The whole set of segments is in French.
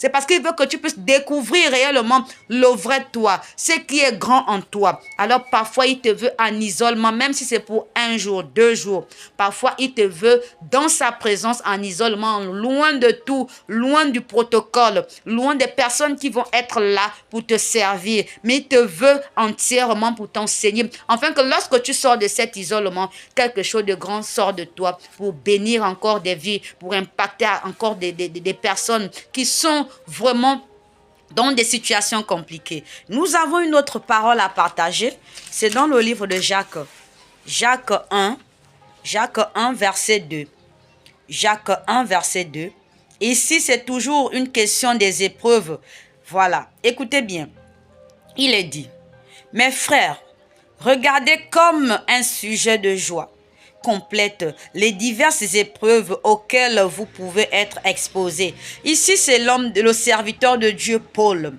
C'est parce qu'il veut que tu puisses découvrir réellement le vrai toi, ce qui est grand en toi. Alors parfois, il te veut en isolement, même si c'est pour 1 jour, 2 jours. Parfois, il te veut dans sa présence en isolement, loin de tout, loin du protocole, loin des personnes qui vont être là pour te servir. Mais il te veut entièrement pour t'enseigner. Afin que lorsque tu sors de cet isolement, quelque chose de grand sort de toi pour bénir encore des vies, pour impacter encore des personnes qui sont vraiment dans des situations compliquées. Nous avons une autre parole à partager. C'est dans le livre de Jacques. Jacques 1, verset 2. Jacques 1, verset 2. Ici, c'est toujours une question des épreuves. Voilà, écoutez bien. Il est dit, « Mes frères, regardez comme un sujet de joie complète les diverses épreuves auxquelles vous pouvez être exposés. » Ici, c'est le serviteur de Dieu, Paul.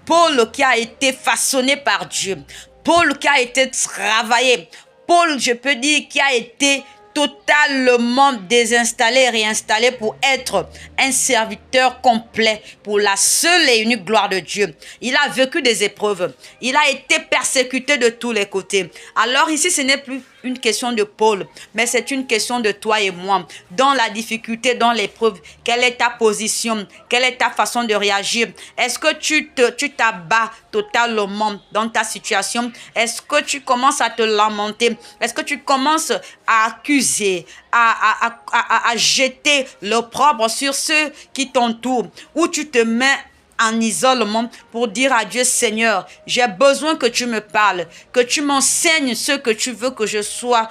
Paul qui a été façonné par Dieu. Paul qui a été travaillé. Paul, je peux dire, qui a été totalement désinstallé, réinstallé pour être un serviteur complet pour la seule et unique gloire de Dieu. Il a vécu des épreuves. Il a été persécuté de tous les côtés. Alors ici, ce n'est plus une question de Paul, mais c'est une question de toi et moi. Dans la difficulté, dans l'épreuve, quelle est ta position? Quelle est ta façon de réagir? Est-ce que tu t'abats totalement dans ta situation? Est-ce que tu commences à te lamenter? Est-ce que tu commences à accuser, à jeter l'opprobre sur ceux qui t'entourent? Ou tu te mets en isolement pour dire à Dieu, Seigneur, j'ai besoin que tu me parles, que tu m'enseignes ce que tu veux que je sois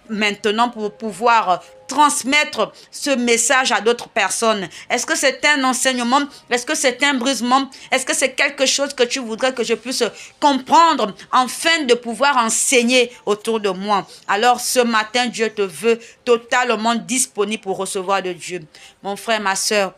maintenant pour pouvoir transmettre ce message à d'autres personnes. Est-ce que c'est un enseignement? Est-ce que c'est un brisement? Est-ce que c'est quelque chose que tu voudrais que je puisse comprendre afin de pouvoir enseigner autour de moi? Alors ce matin, Dieu te veut totalement disponible pour recevoir de Dieu. Mon frère, ma soeur,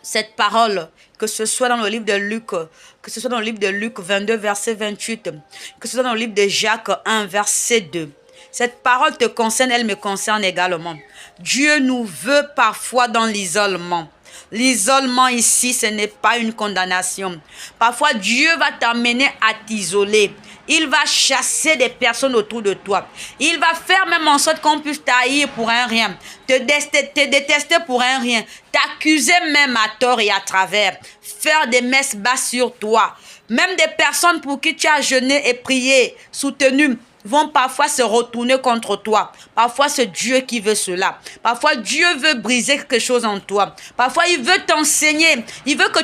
cette parole, que ce soit dans le livre de Luc, que ce soit dans le livre de Luc 22, verset 28, que ce soit dans le livre de Jacques 1, verset 2, cette parole te concerne, elle me concerne également. Dieu nous veut parfois dans l'isolement. L'isolement ici, ce n'est pas une condamnation. Parfois, Dieu va t'amener à t'isoler. Il va chasser des personnes autour de toi. Il va faire même en sorte qu'on puisse t'haïr pour un rien, te détester pour un rien, t'accuser même à tort et à travers, faire des messes basses sur toi. Même des personnes pour qui tu as jeûné et prié, soutenu, vont parfois se retourner contre toi. Parfois, c'est Dieu qui veut cela. Parfois, Dieu veut briser quelque chose en toi. Parfois, il veut t'enseigner. Il veut que